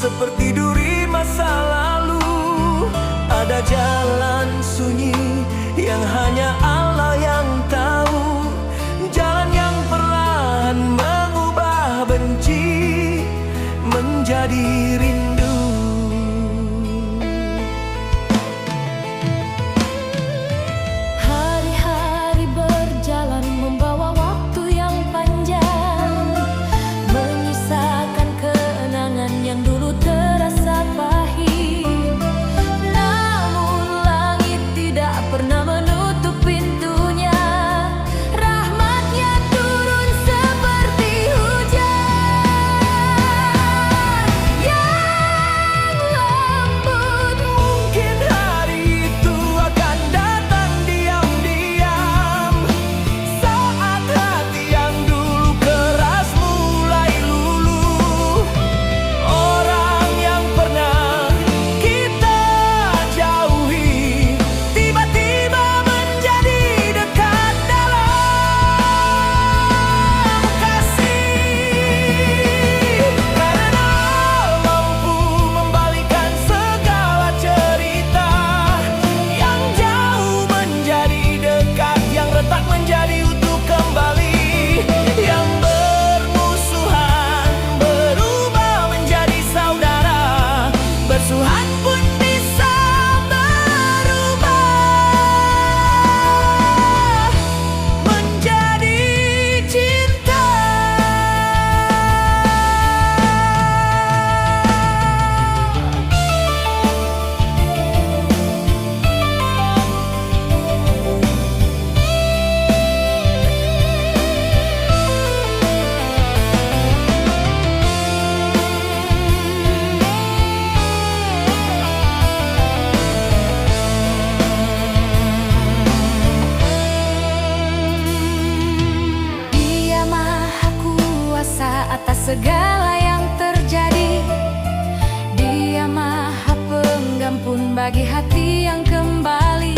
seperti duri masa lalu. Ada jalan sunyi yang hanya Allah yang tahu, jalan yang perlahan mengubah benci menjadi rindu. Hari-hari berjalan membawa waktu yang panjang, menyisakan kenangan yang dulu terasa pahit. Namun langit tidak pernah menutup pintunya, rahmatnya turun seperti hujan yang lembut. Mungkin hari itu akan datang diam-diam, saat hati yang dulu keras mulai luluh. Orang yang pernah kita jauhi tiba-tiba menjadi dekat dalam kasih. Karena mampu membalikan segala cerita, yang jauh menjadi dekat, yang retak menjadi utuh kembali, yang bermusuhan berubah menjadi saudara, bersuhan pun bisa berubah menjadi cinta. Dia maha kuasa atas segala yang terjadi. Dia maha pengampun bagi hati yang kembali,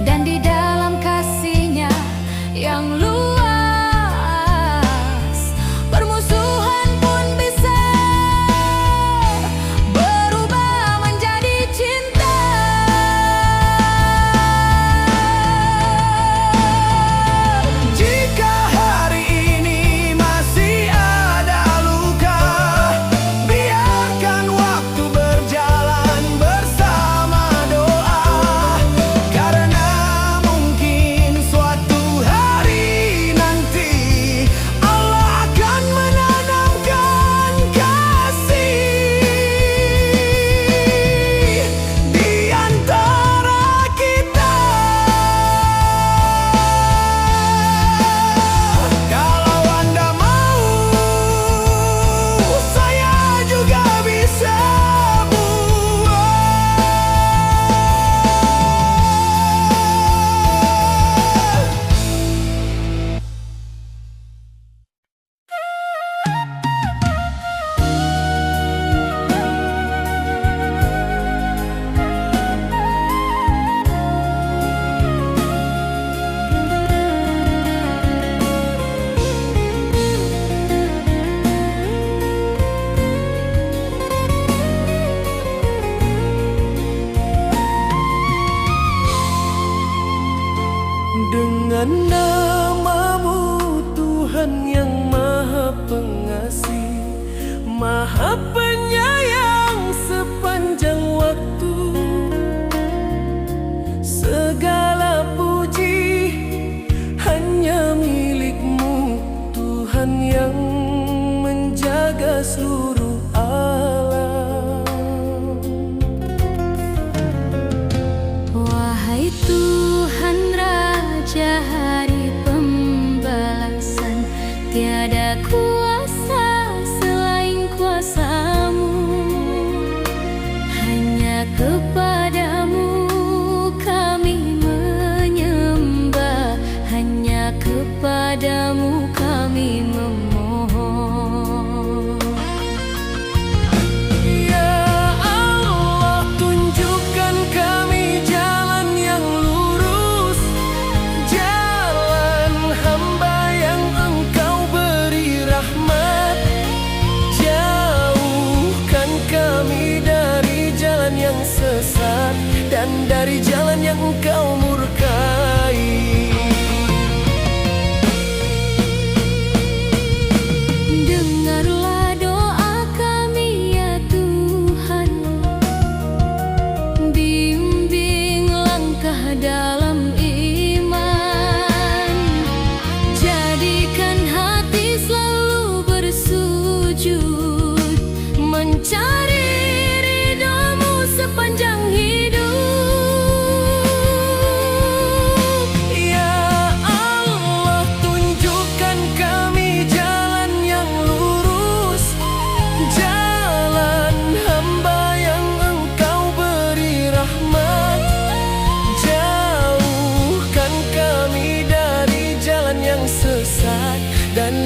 dan di dalam kasih-Nya yang luas, permusuhan pun bisa berubah menjadi cinta. Jika hari ini masih ada luka, biarkan waktu berjalan bersama doa. Karena mungkin suatu hari nanti Allah akan menanamkan kasih di antara kita. Kalau Anda mau, saya juga bisa buat. Dengan nama-Mu Tuhan yang Maha Pengasih, Maha Penyayang sepanjang waktu, segala puji hanya milik-Mu Tuhan yang menjaga seluruh alam. Wahai Tuhan Raja hari pembalasan, tiada kuasa selain kuasa-Mu. Hanya kepada-Mu kami menyembah, hanya kepada-Mu kami memohon. Ya Allah, tunjukkan kami jalan yang lurus, jalan hamba yang Engkau beri rahmat. Jauhkan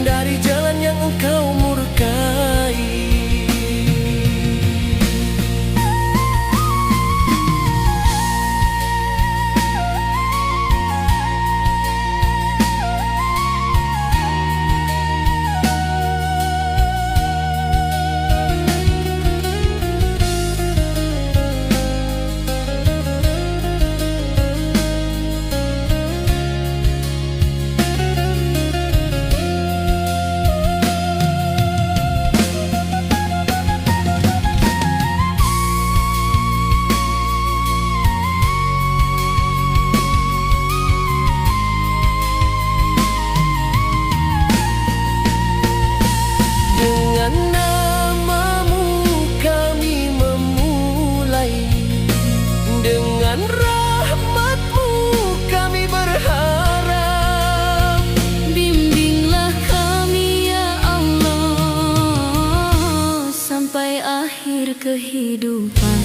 dari jalan yang engkau murkai. Akhir kehidupan.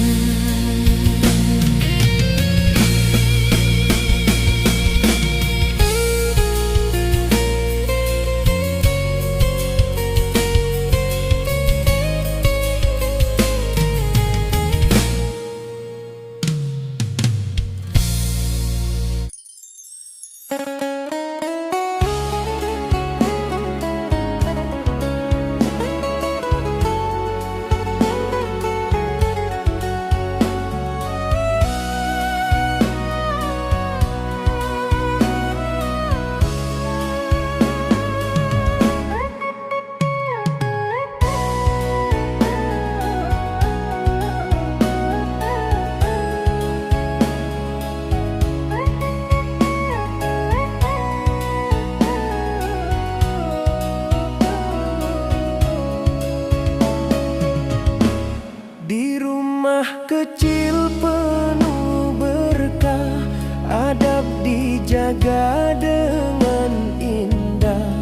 Kecil penuh berkah, adab dijaga dengan indah.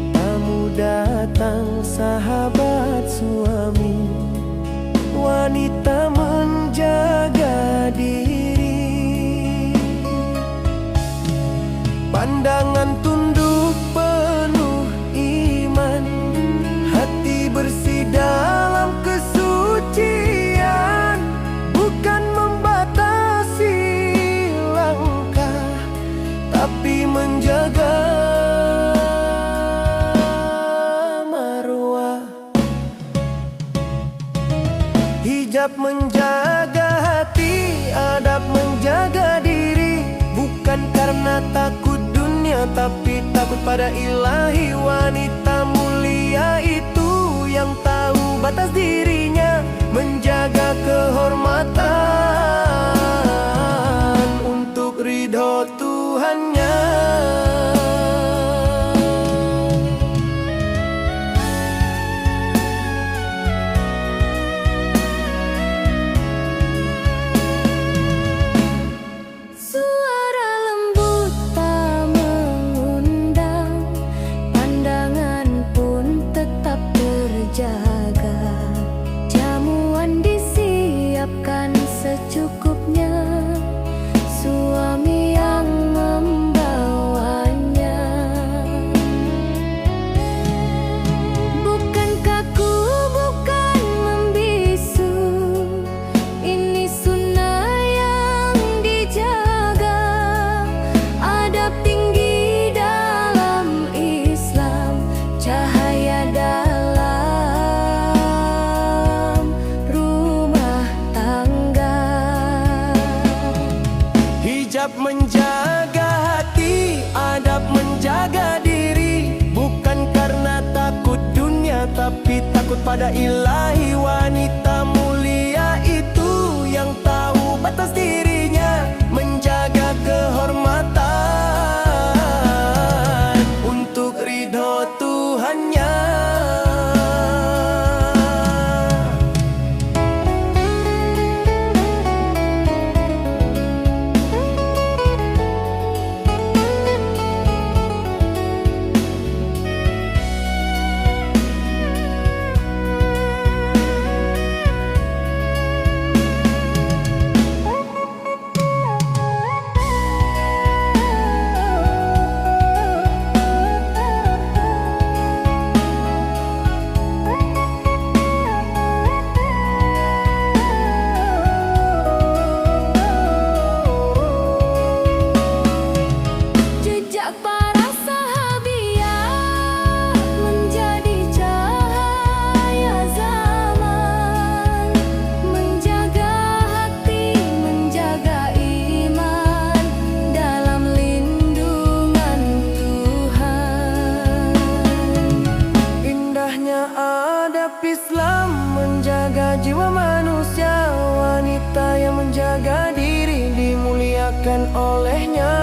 Tamu datang sahabat suami, wanita menjaga diri. Pandangan tunduk penuh iman, hati bersih dalam kesucian. Tapi menjaga marwah. Hijab menjaga hati, adab menjaga diri. Bukan karena takut dunia, tapi takut pada ilahi. Wanita mulia itu yang tahu batas dirinya, menjaga kehormatan untuk ridho Tuhannya. Suara lembut tak mengundang, pandangan pun tetap terjaga. Jamuan disiapkan secukupnya, suami yang membawanya. Bukan kaku, bukan membisu, ini sunnah yang dijaga. Adab tinggi dalam Islam, cahaya dalam rumah tangga. Hijab menjaga hati, adab menjaga diri. Bukan karena takut dunia, tapi takut pada ilahi. Wanita mulia itu yang tahu batas dirinya, menjaga kehormatan untuk ridho Tuhannya. jiwa manusia. Wanita yang menjaga diri dimuliakan olehnya.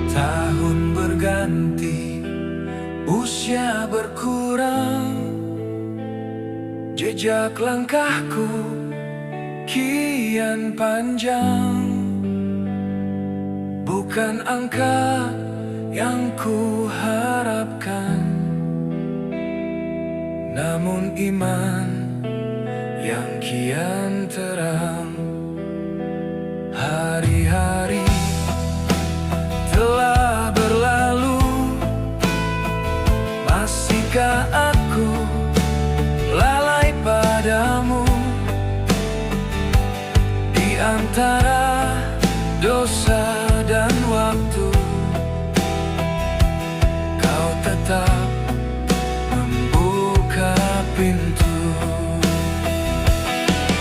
Tahun berganti, usia berkurang, jejak langkahku kian panjang. Bukan angka yang ku harapkan, namun iman yang kian terang. Hari-hari telah berlalu, masihkah aku lalai padamu? Di antara dosa dan waktu, kau tetap membuka pintu.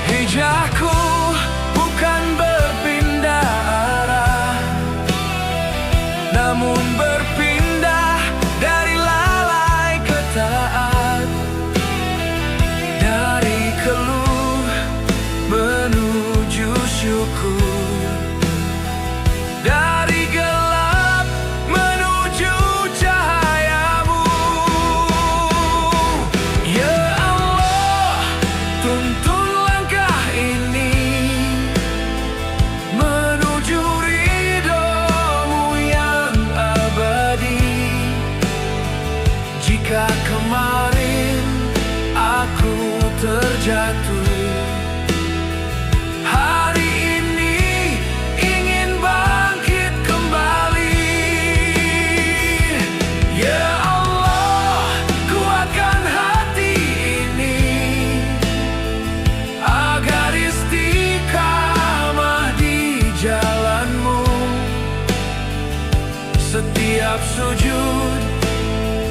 Hijrahku bukan berpindah arah, namun berpindah dari lalai ke taat, dari keluh menuju syukur, dari gelap menuju cahayamu. Ya Allah, tuntun langkah ini menuju ridho-Mu yang abadi. Jika kemarin aku terjatuh, hari ini ingin bangkit kembali. Ya Allah, kuatkan hati ini agar istiqamah di jalan-Mu. Setiap sujud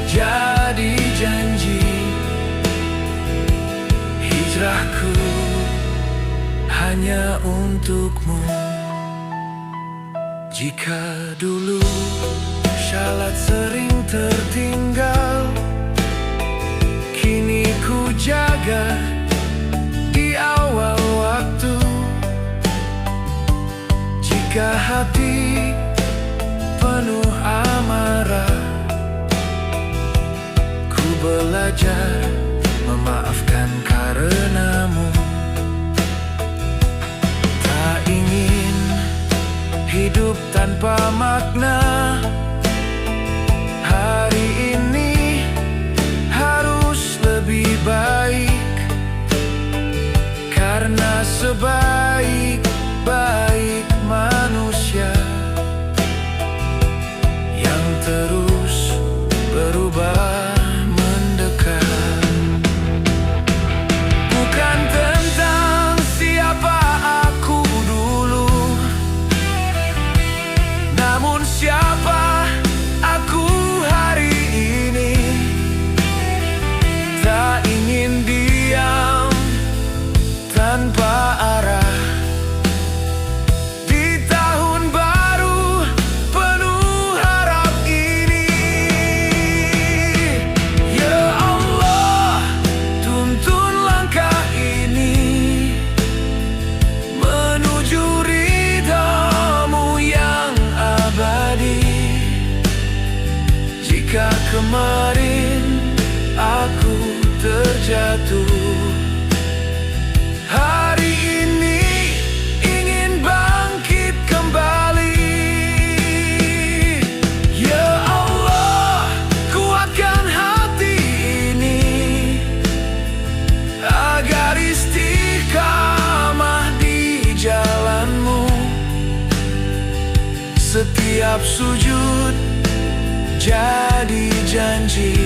jadi janji, hijrahku hanya untuk-Mu. Jika dulu syalat sering tertinggal, kini ku jaga di awal waktu. Jika hati penuh amarah, ku belajar memaafkan karena-Mu. Tak ingin hidup tanpa makna. Hari ini harus lebih baik, karena sebaik-baik manusia yang terus berubah mendekat. Bukan tentang siapa aku dulu, namun siapa aku hari ini. Tak ingin diam tanpa arah di tahun baru penuh harap ini. Ya Allah, tuntun langkah ini menuju ridho-Mu yang abadi. Jika kemarin aku terjatuh, hari ini ingin bangkit kembali. Ya Allah, kuatkan hati sujud jadi janji.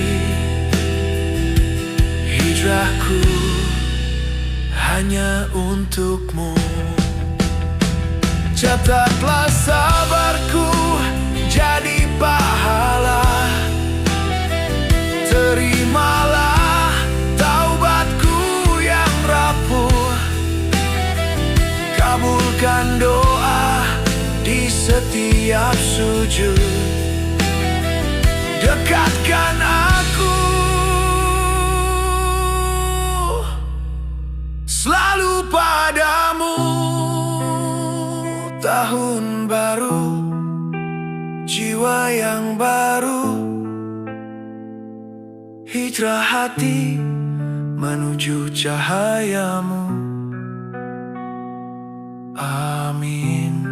Hijrahku hanya untukmu. Catatlah sabarku jadi pahala. Terimalah taubatku yang rapuh. Kabulkan doa di setiap sujud. Dekatkan aku selalu padamu. Tahun baru, jiwa yang baru, hijrah hati menuju cahayamu. Amin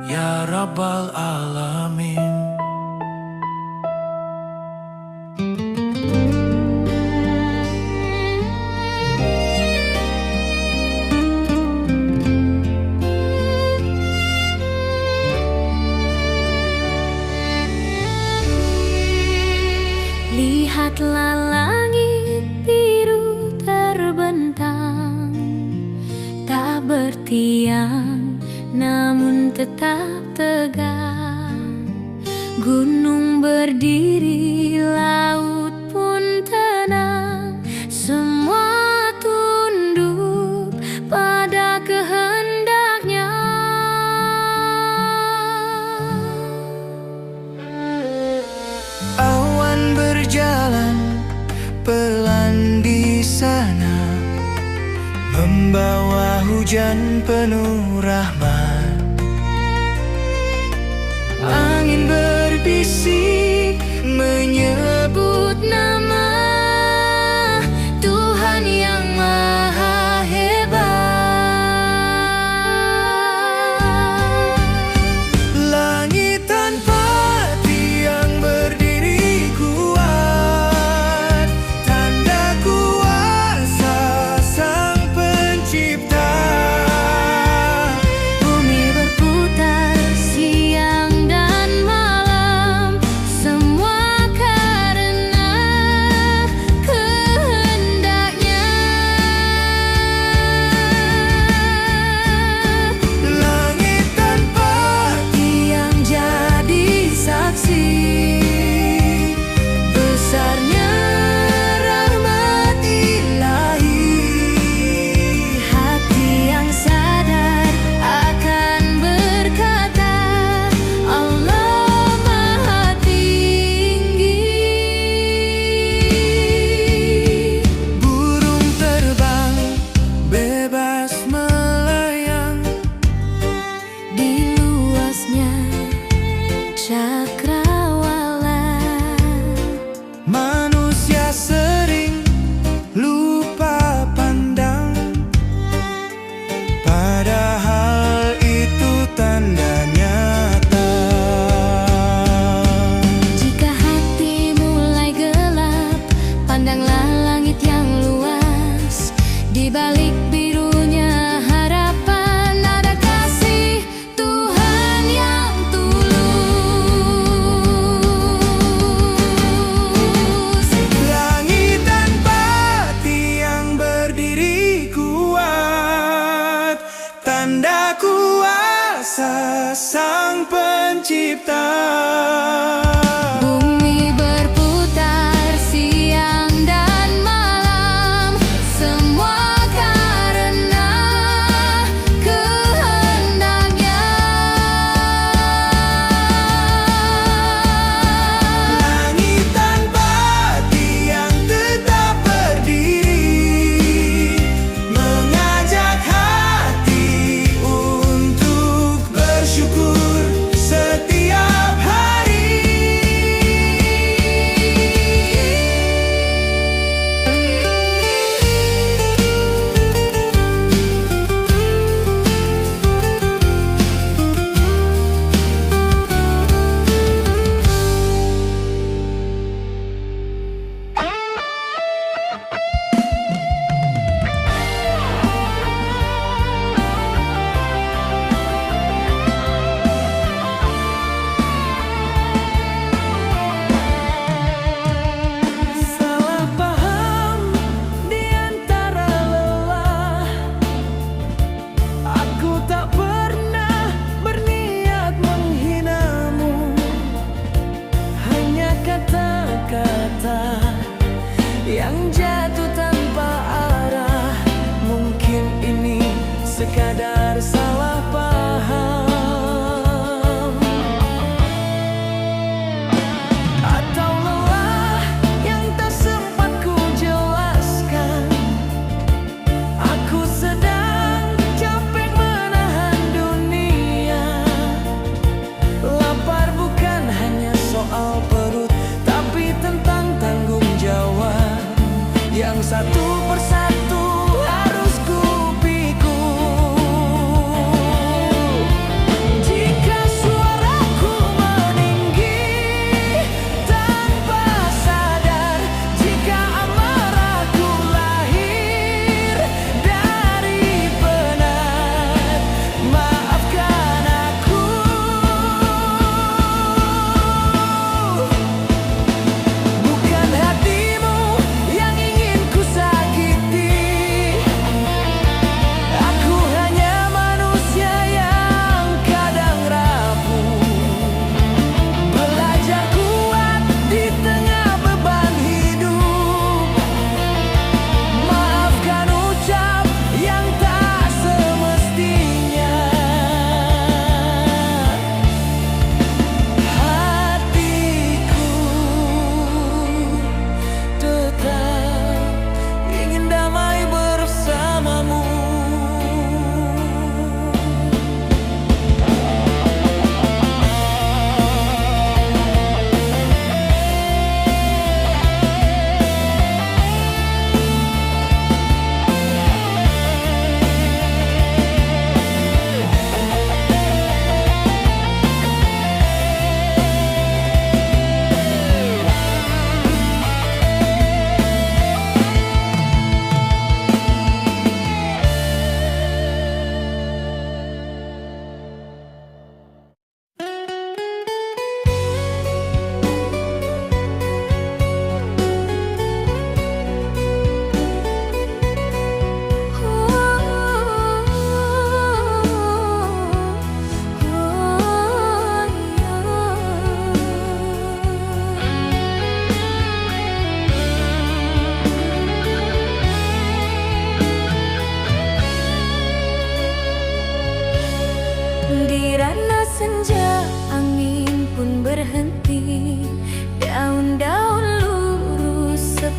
ya Rabbal Alamin. Lihatlah langit biru terbentang, tak bertiang namun tetap tegak. Gunung berdiri, laut pun tenang, semua tunduk pada kehendaknya. Awan berjalan pelan di sana, membawa hujan penuh rahmat. Angin berbisik menyebut nama Tuhan yang maha hebat. Langit tanpa tiang berdiri kuat, tanda kuasa Sang Pencipta. Bumi berputar siang dan malam, semua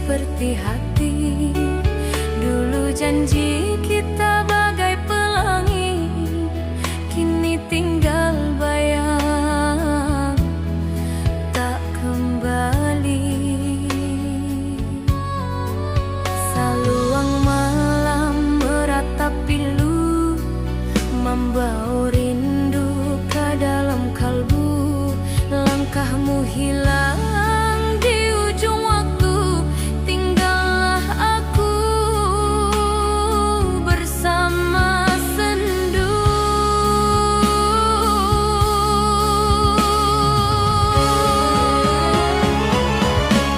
seperti hati. Dulu janji kita bagai pelangi, kini tinggal bayang tak kembali. Saluang malam meratap pilu, membawa rindu ke dalam kalbu. Langkahmu hilang di ujung waktu, tinggallah aku bersama sendu.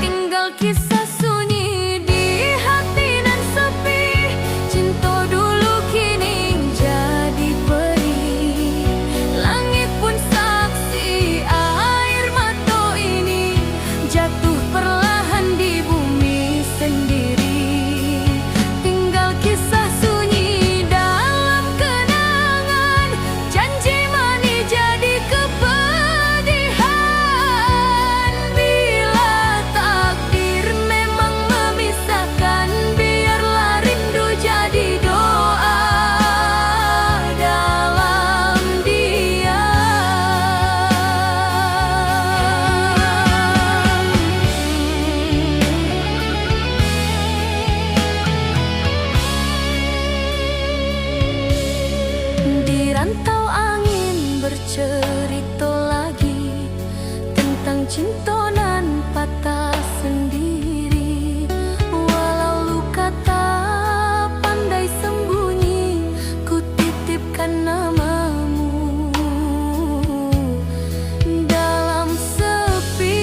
Tinggal kisah sunyi di hati nan sepi, cinta dulu kini jadi perih. Langit pun saksi air mata ini jatuh perlahan di bumi sendiri. Tinggal kisah sunyi dalam kenangan, janji manis jadi kepedihan. Bila takdir memang memisahkan, biarlah rindu jadi doa dalam diam. Di rantau angin bercerita lagi tentang cinta nan patah sendiri. Walau luka tak pandai sembunyi, ku titipkan namamu dalam sepi.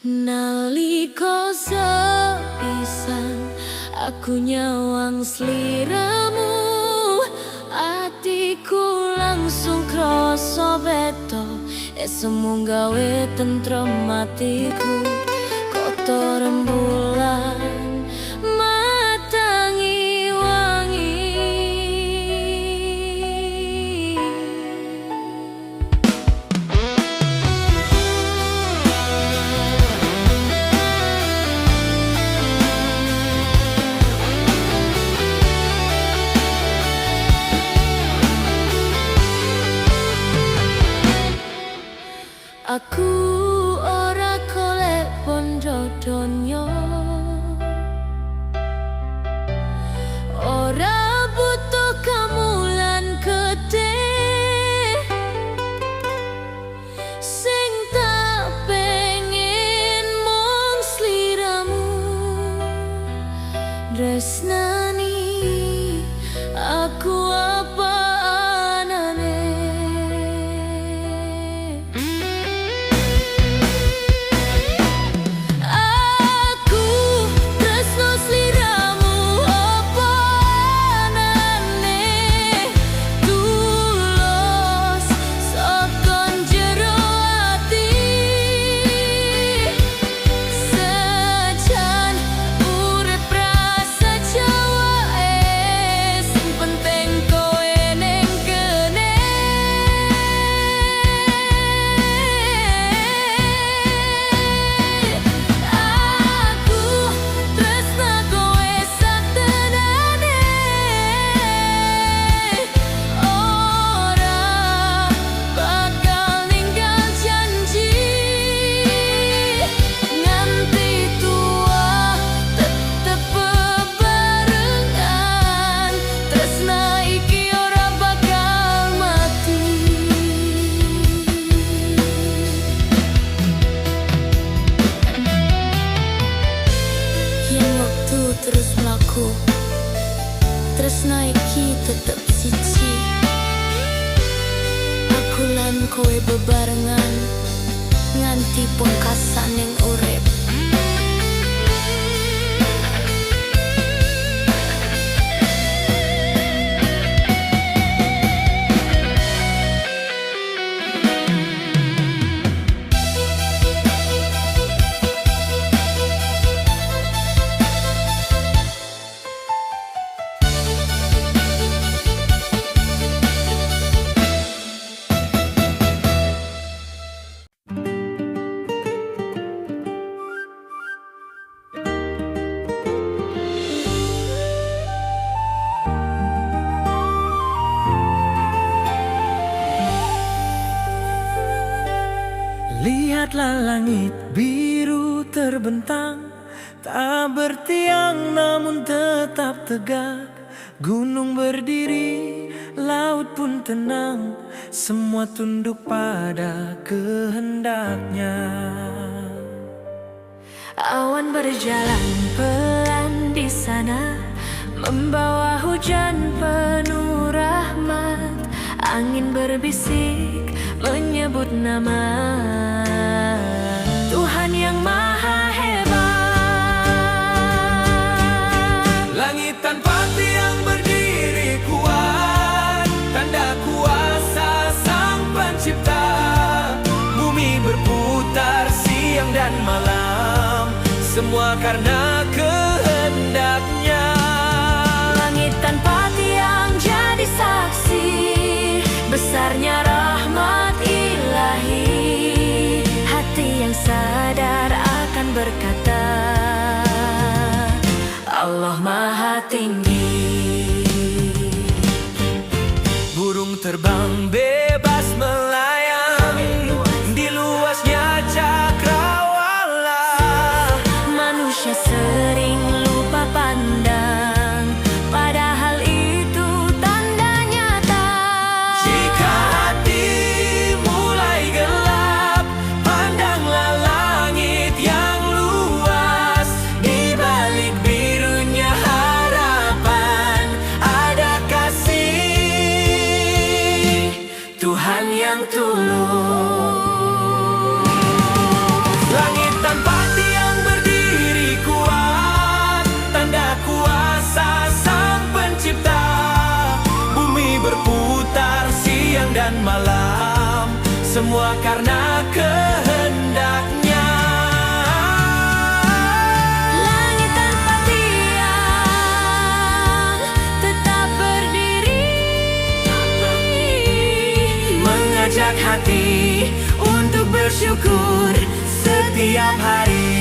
Nalika sepisan aku nyawang sliramu, atiku langsung kroso beto, esemu gawe tentrem atiku. Kotor rembulan matangi wangi, aku ora golek bondo donya, ora butuh kamulan gede, sing tak pengen mung sliramu tresnani aku apa anane. Terus melaku, tresna iki tetep siji. Aku lan kowe bebarengan nganti pungkasaning urip. Lihatlah langit biru terbentang, tak bertiang namun tetap tegak. Gunung berdiri, laut pun tenang, semua tunduk pada kehendaknya. Awan berjalan pelan di sana, membawa hujan penuh rahmat. Angin berbisik menyebut nama Tuhan yang maha hebat. Langit tanpa tiang berdiri kuat, tanda kuasa Sang Pencipta. Bumi berputar siang dan malam, semua karena kehendaknya. Langit tanpa tiang jadi saksi besarnya rahmat ilahi. Hati yang sadar akan berkata, Allah Maha Tinggi. Burung terbang bebas melayang di luasnya cakrawala. Manusia semua karena kehendaknya. Langit tanpa tiang tetap berdiri, Mengajak hati untuk bersyukur setiap hari.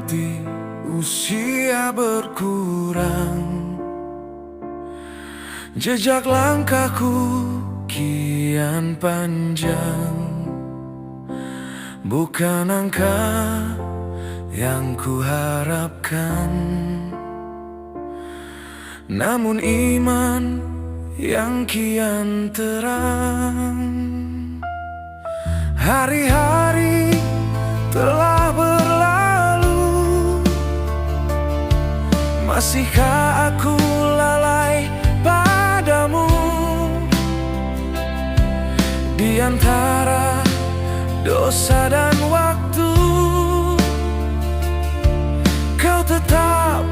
nanti usia berkurang, jejak langkahku kian panjang. Bukan angka yang kuharapkan, namun iman yang kian terang. Hari-hari telah berlalu, masihkah aku lalai padamu? Di antara dosa dan waktu, kau tetap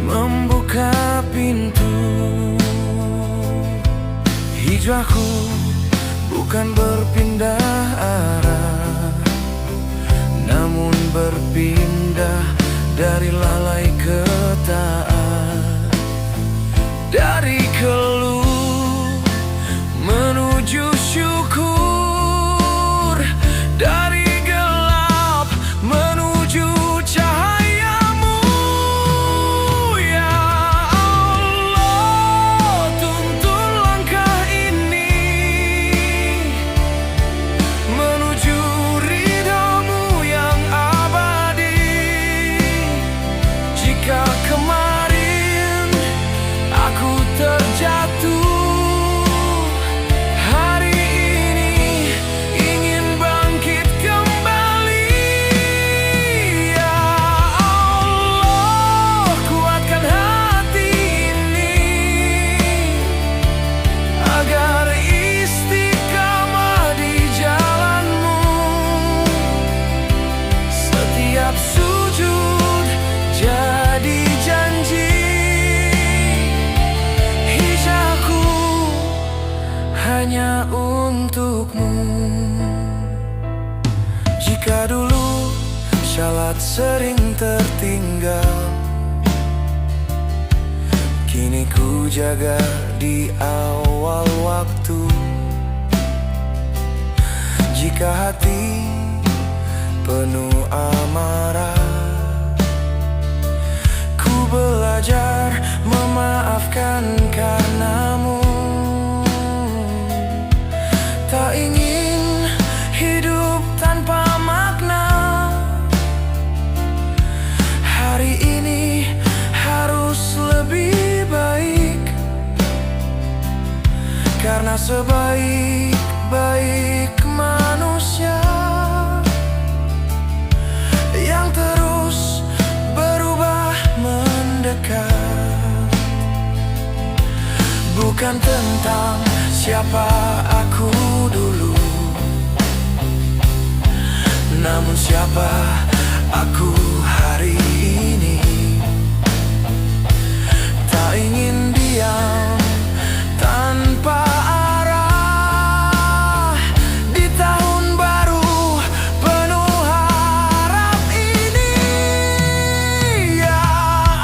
membuka pintu. Hijrahku bukan berpindah arah, namun berpindah dari lalai ke taat, dari keluh menuju syukur, dari gelap menuju cahayamu. Ya Allah, tuntun langkah ini menuju ridhamu yang abadi. Jika kemarin aku terjatuh, sujud jadi janji. Hijrahku hanya untukmu. Jika dulu salat sering tertinggal, kini ku jaga di awal waktu. Jika hati penuh amarah, ku belajar memaafkan karenamu. Tak ingin hidup tanpa makna, hari ini harus lebih baik, karena sebaik-baik manusia yang terus berubah mendekat. Bukan tentang siapa aku dulu, namun siapa aku hari ini. Tak ingin diam tanpa arah di tahun baru penuh harap ini. Ya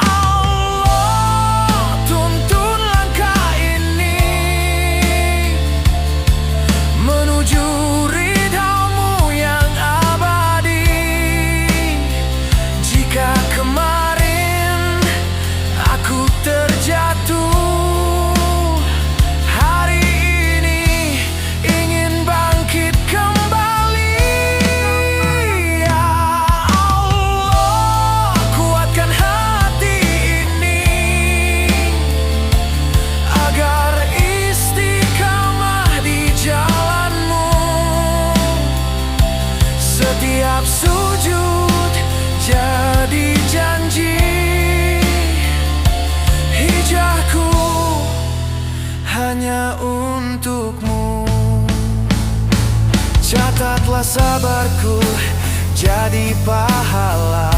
Allah, tuntun langkah ini menuju ridhamu yang abadi. Jika kemarin aku terjatuh, setiap sujud jadi janji. Hijrahku hanya untukmu. Catatlah sabarku jadi pahala,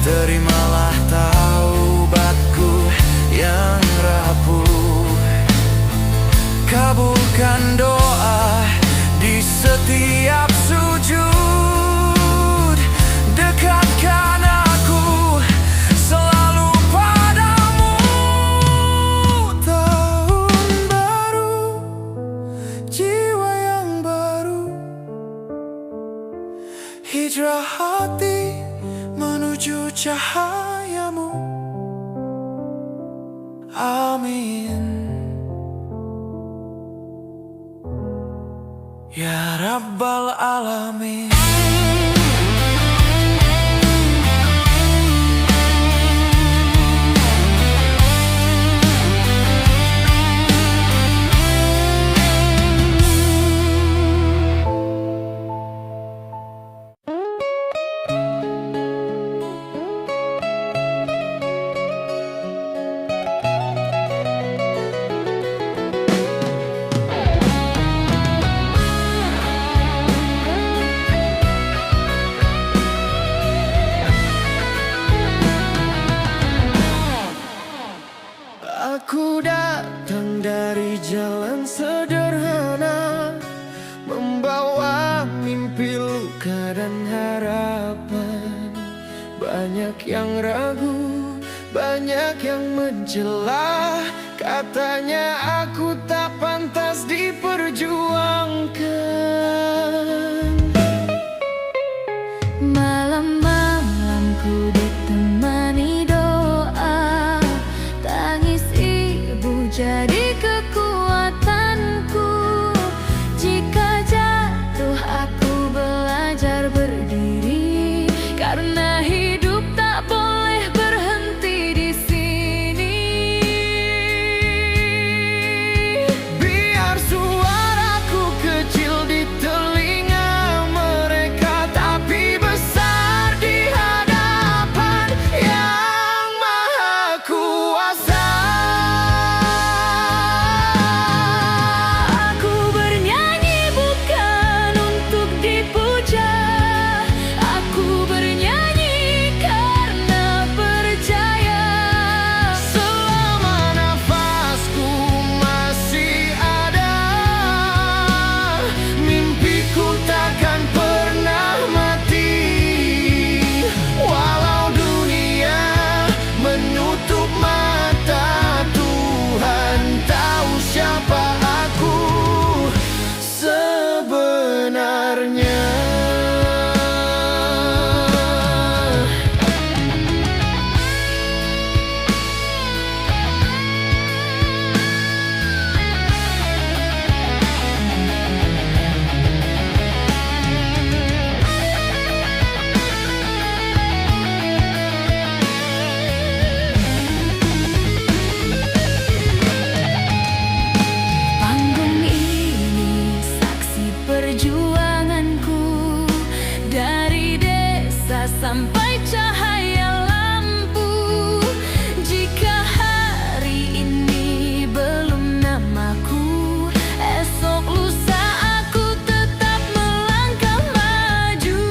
terimalah taubatku yang rapuh. Kabulkan doa di setiap sujud, dekatkan aku selalu padamu. Tahun baru, jiwa yang baru, hijrah cahayamu. Amin. Ya Rabbal Alamin. Aku datang dari jalan sederhana, membawa mimpi, luka dan harapan. Banyak yang ragu, banyak yang mencela, katanya aku tak pantas diperjuangkan. Malam-malamku ditemani doa, tangis ibu jadi kekuatanku. Jika jatuh aku belajar berdiri, karena hidup tak boleh berhenti di sini. Biar suaraku kecil di telinga mereka, tapi besar di hadapan Yang Maha Kuasa. Aku bernyanyi bukan untuk dipuja, aku bernyanyi karena percaya. Selama nafasku masih ada, mimpiku takkan pernah mati. Walau dunia menutup mata, Tuhan tahu siapa aku sebenarnya. Panggung ini saksi perjuanganku, dari desa sampai cahaya lampu. Jika hari ini belum namaku, esok lusa aku tetap melangkah maju.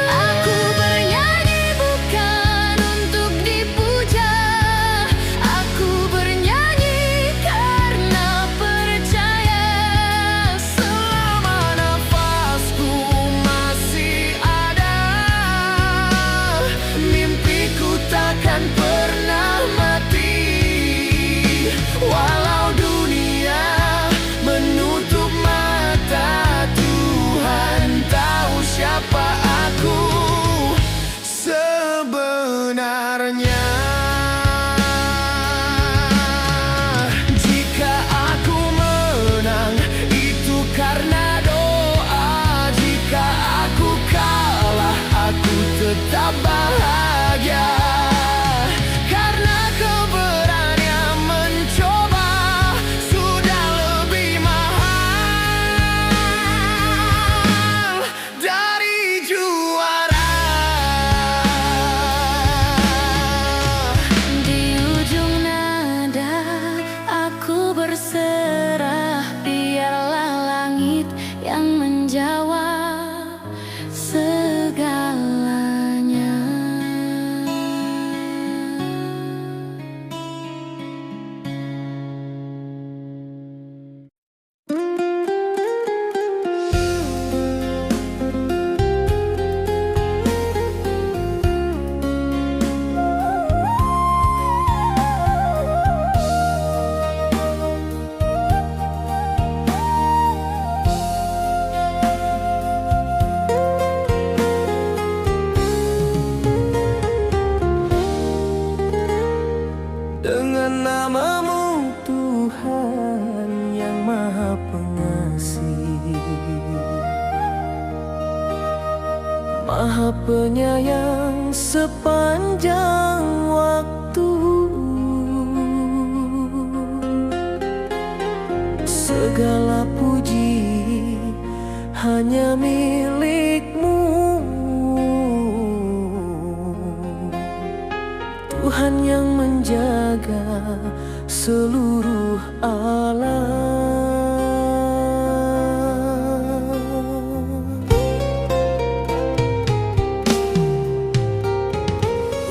Aku bernyanyi bukan untuk dipuja, aku bernyanyi karena percaya. Selama nafasku masih ada, Maha penyayang sepanjang waktu. Segala puji hanya milik-Mu, Tuhan yang menjaga seluruh alam.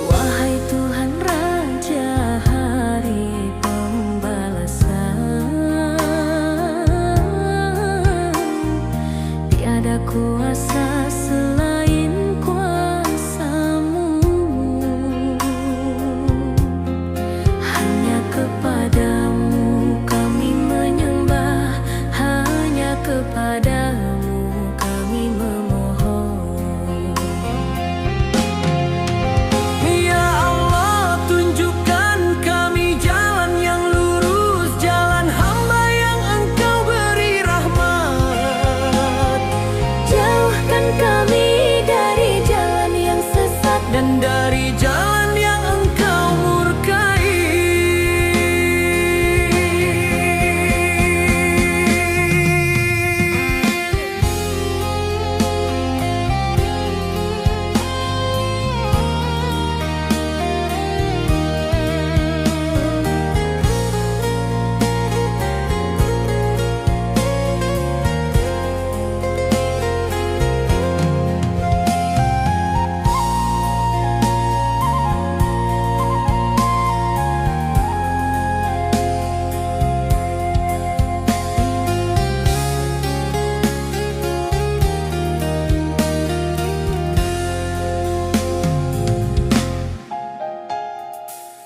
Wahai Tuhan Raja hari pembalasan, tiada kuasa selain kuasa-Mu. Hanya kepadamu kami menyembah, hanya kepadamu kami memohon. Ya Allah, tunjukkan kami jalan yang lurus, jalan hamba yang Engkau beri rahmat. Jauhkan kami dari jalan yang sesat Dan dari jalan yang Engkau murkai.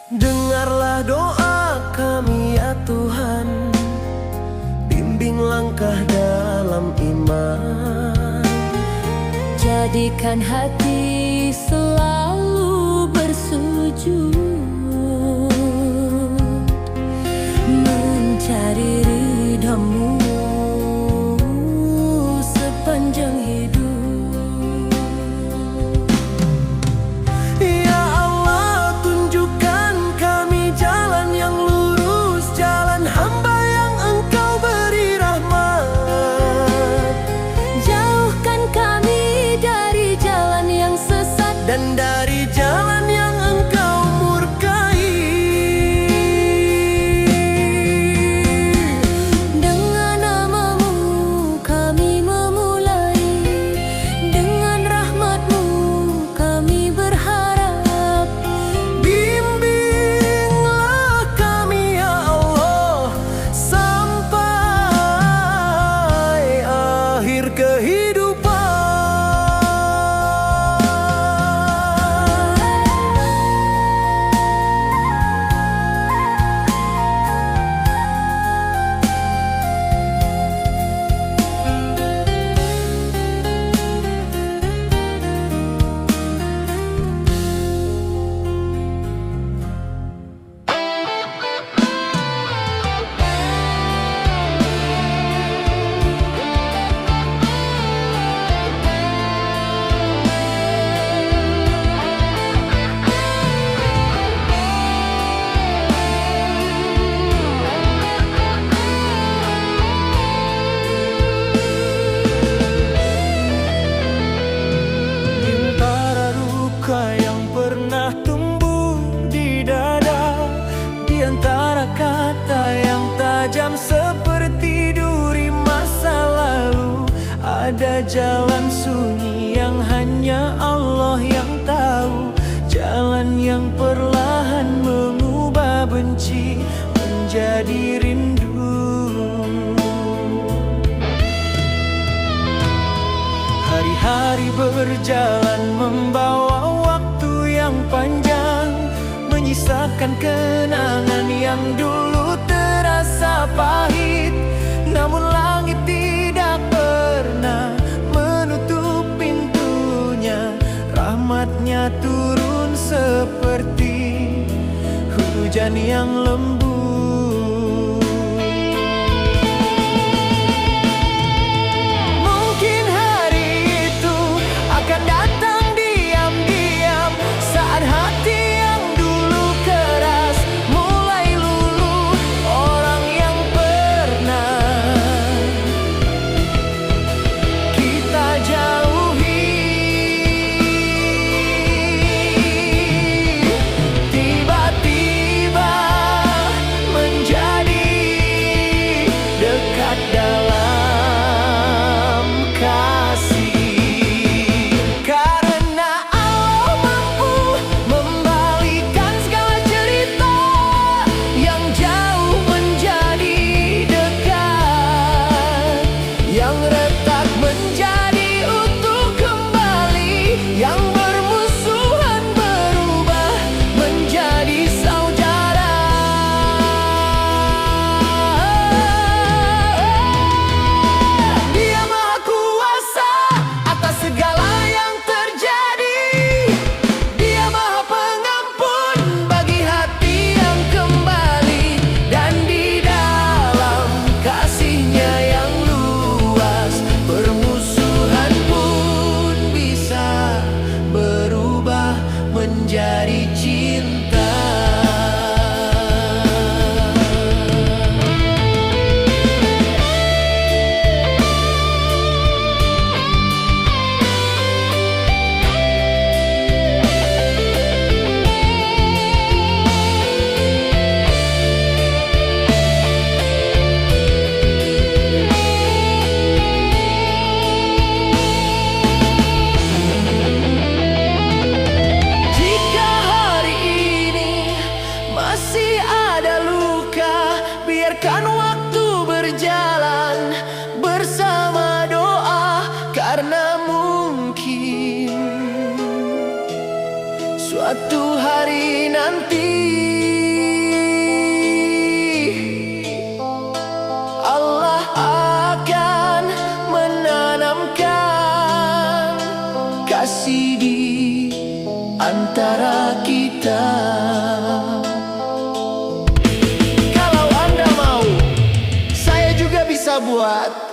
Dengarlah doa kami ya Tuhan, bimbing langkah dalam iman. Jadikan hati selalu bersujud, mencari ridha-Mu sepanjang hidup. Ya Allah, tunjukkan kami jalan yang lurus, jalan hamba yang Engkau beri rahmat. Jauhkan kami dari jalan yang sesat Dan dari jalan yang Engkau murkai. Dengan nama-Mu kami memulai, dengan rahmat-Mu kami berharap. Bimbinglah kami ya Allah sampai akhir kehidupan. Antara luka yang pernah tumbuh di dada, di antara kata yang tajam seperti duri masa lalu, ada jalan sunyi yang hanya Allah yang tahu. Jalan yang perlahan mengubah benci menjadi rindu. Hari-hari berjalan membawa waktu yang panjang, menyisakan kenangan yang dulu terasa pahit. Namun langit tidak pernah menutup pintunya, rahmatnya turun seperti hujan yang lembut. Mungkin hari itu akan datang Suatu hari nanti Allah akan menanamkan kasih di antara kita. Kalau Anda mau, saya juga bisa buat.